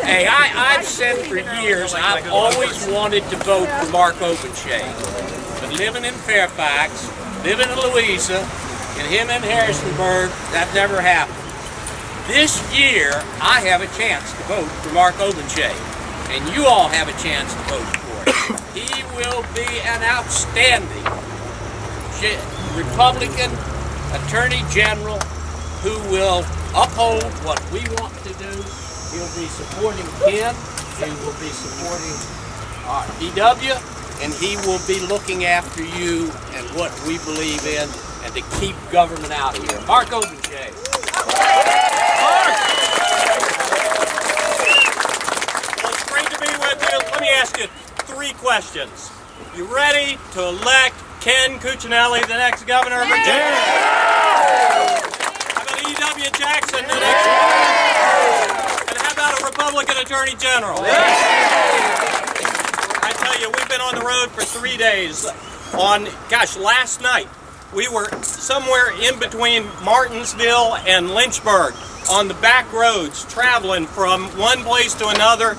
Hey, I've said for years I've always wanted to vote for Mark Obenshain. But living in Fairfax, living in Louisa, and him in Harrisonburg, that never happened. This year, I have a chance to vote for Mark Obenshain. And you all have a chance to vote for him. He will be an outstanding Republican Attorney General who will uphold what we want to do. He'll be supporting Ken, he will be supporting DW, and he will be looking after you and what we believe in and to keep government out of here. Mark Obenshain. Well, it's great to be with you. Let me ask you 3 questions. You ready to elect Ken Cuccinelli, the next governor of Virginia? How about E.W. Jackson, the next governor? And how about a Republican Attorney General? I tell you, we've been on the road for 3 days. Last night, we were somewhere in between Martinsville and Lynchburg on the back roads, traveling from one place to another,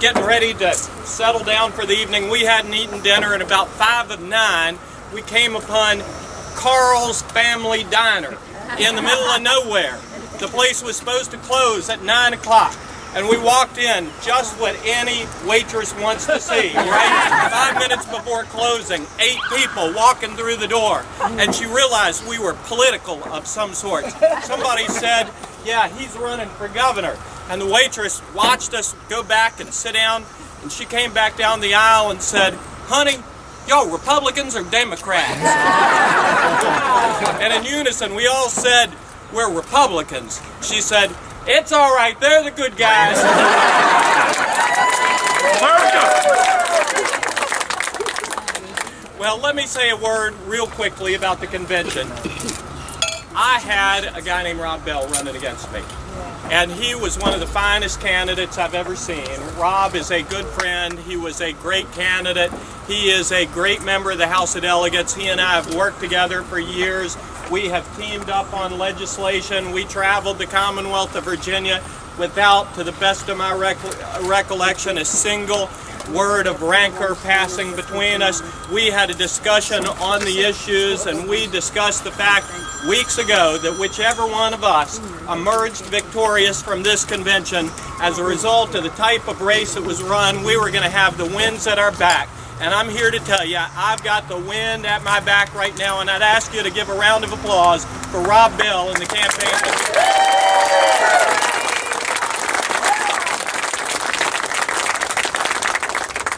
getting ready to settle down for the evening. We hadn't eaten dinner, and about 5 of 9, we came upon Carl's Family Diner in the middle of nowhere. The place was supposed to close at 9 o'clock. And we walked in, just what any waitress wants to see, right? 5 minutes before closing, 8 people walking through the door. And she realized we were political of some sort. Somebody said, yeah, he's running for governor. And the waitress watched us go back and sit down, and she came back down the aisle and said, honey, y'all Republicans or Democrats? And in unison, we all said, we're Republicans. She said, it's all right, they're the good guys. Well, let me say a word real quickly about the convention. I had a guy named Rob Bell running against me, and he was one of the finest candidates I've ever seen. Rob is a good friend. He was a great candidate. He is a great member of the House of Delegates. He and I have worked together for years. We have teamed up on legislation. We traveled the Commonwealth of Virginia without, to the best of my recollection, a single word of rancor passing between us. We had a discussion on the issues, and we discussed the fact weeks ago that whichever one of us emerged victorious from this convention as a result of the type of race that was run, we were going to have the winds at our back. And I'm here to tell you, I've got the wind at my back right now, and I'd ask you to give a round of applause for Rob Bell and the campaign.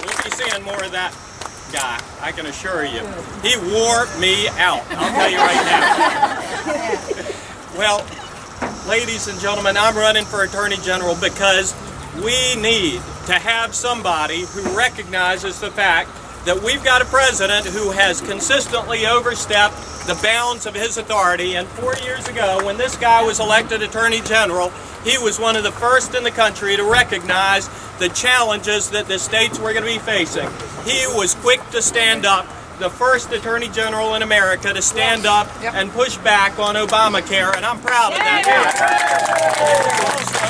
We'll be seeing more of that guy, I can assure you. He wore me out, I'll tell you right now. Well, ladies and gentlemen, I'm running for Attorney General because we need to have somebody who recognizes the fact that we've got a president who has consistently overstepped the bounds of his authority. And 4 years ago, when this guy was elected Attorney General, he was one of the first in the country to recognize the challenges that the states were going to be facing. He was quick to stand up, the first Attorney General in America to stand up and push back on Obamacare, and I'm proud of that. He was also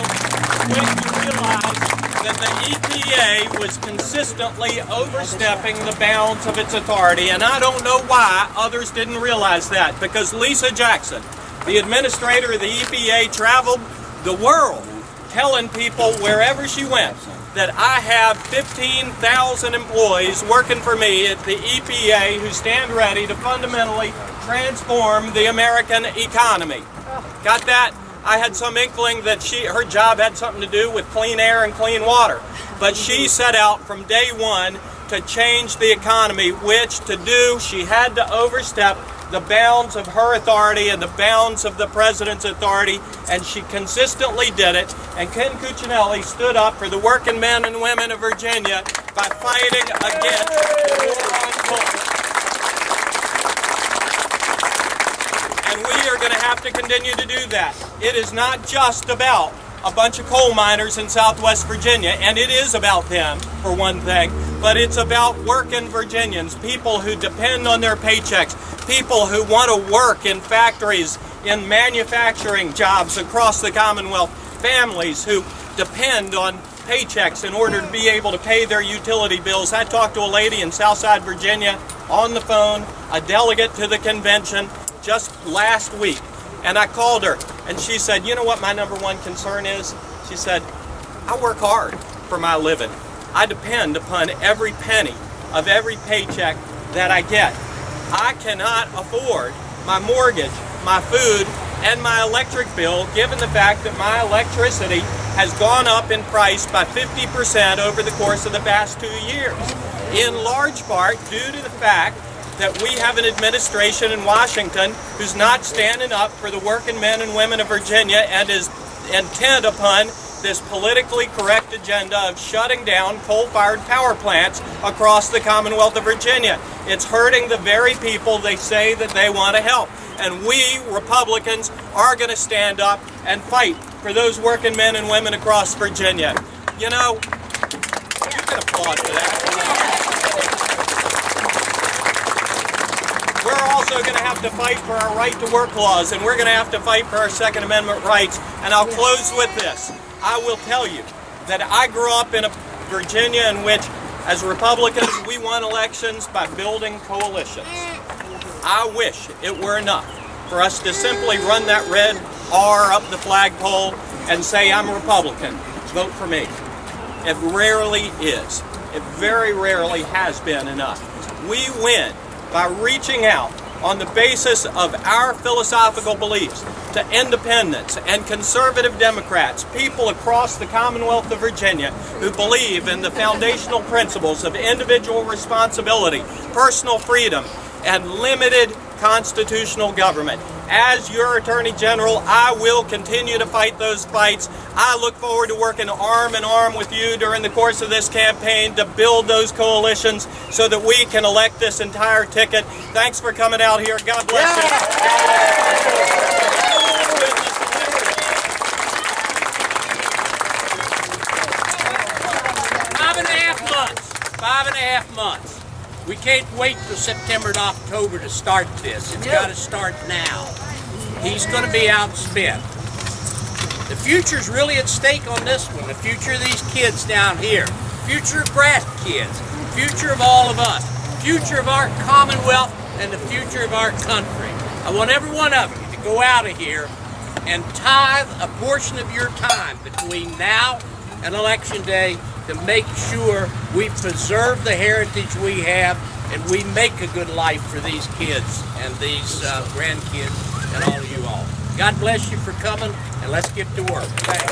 quick to realize that the EPA was consistently overstepping the bounds of its authority, and I don't know why others didn't realize that, because Lisa Jackson, the administrator of the EPA, traveled the world telling people wherever she went that I have 15,000 employees working for me at the EPA who stand ready to fundamentally transform the American economy. Got that? I had some inkling that her job had something to do with clean air and clean water. But she set out from day one to change the economy, which to do, she had to overstep the bounds of her authority and the bounds of the president's authority, and she consistently did it. And Ken Cuccinelli stood up for the working men and women of Virginia by fighting against the war on coal. And we are going to have to continue to do that. It is not just about a bunch of coal miners in Southwest Virginia, and it is about them, for one thing, but it's about working Virginians, people who depend on their paychecks, people who want to work in factories, in manufacturing jobs across the Commonwealth, families who depend on paychecks in order to be able to pay their utility bills. I talked to a lady in Southside Virginia on the phone, a delegate to the convention, just last week. And I called her, and she said, you know what my number one concern is? She said, I work hard for my living. I depend upon every penny of every paycheck that I get. I cannot afford my mortgage, my food, and my electric bill, given the fact that my electricity has gone up in price by 50% over the course of the past 2 years. In large part due to the fact that we have an administration in Washington who's not standing up for the working men and women of Virginia and is intent upon this politically correct agenda of shutting down coal-fired power plants across the Commonwealth of Virginia. It's hurting the very people they say that they want to help. And we, Republicans, are going to stand up and fight for those working men and women across Virginia. You know, you can applaud for that. We're also going to have to fight for our right to work laws, and we're going to have to fight for our Second Amendment rights. And I'll close with this. I will tell you that I grew up in a Virginia in which, as Republicans, we won elections by building coalitions. I wish it were enough for us to simply run that red R up the flagpole and say, I'm a Republican, vote for me. It rarely is. It very rarely has been enough. We win by reaching out on the basis of our philosophical beliefs to independents and conservative Democrats, people across the Commonwealth of Virginia who believe in the foundational principles of individual responsibility, personal freedom, and limited constitutional government. As your Attorney General, I will continue to fight those fights. I look forward to working arm in arm with you during the course of this campaign to build those coalitions so that we can elect this entire ticket. Thanks for coming out here. God bless you. 5.5 months. We can't wait till September and October to start this. It's got to start now. He's going to be outspent. The future's really at stake on this one. The future of these kids down here. Future of grandkids. Future of all of us. Future of our Commonwealth and the future of our country. I want every one of you to go out of here and tithe a portion of your time between now and Election Day to make sure we preserve the heritage we have and we make a good life for these kids and these grandkids and all of you all. God bless you for coming, and let's get to work. Thanks.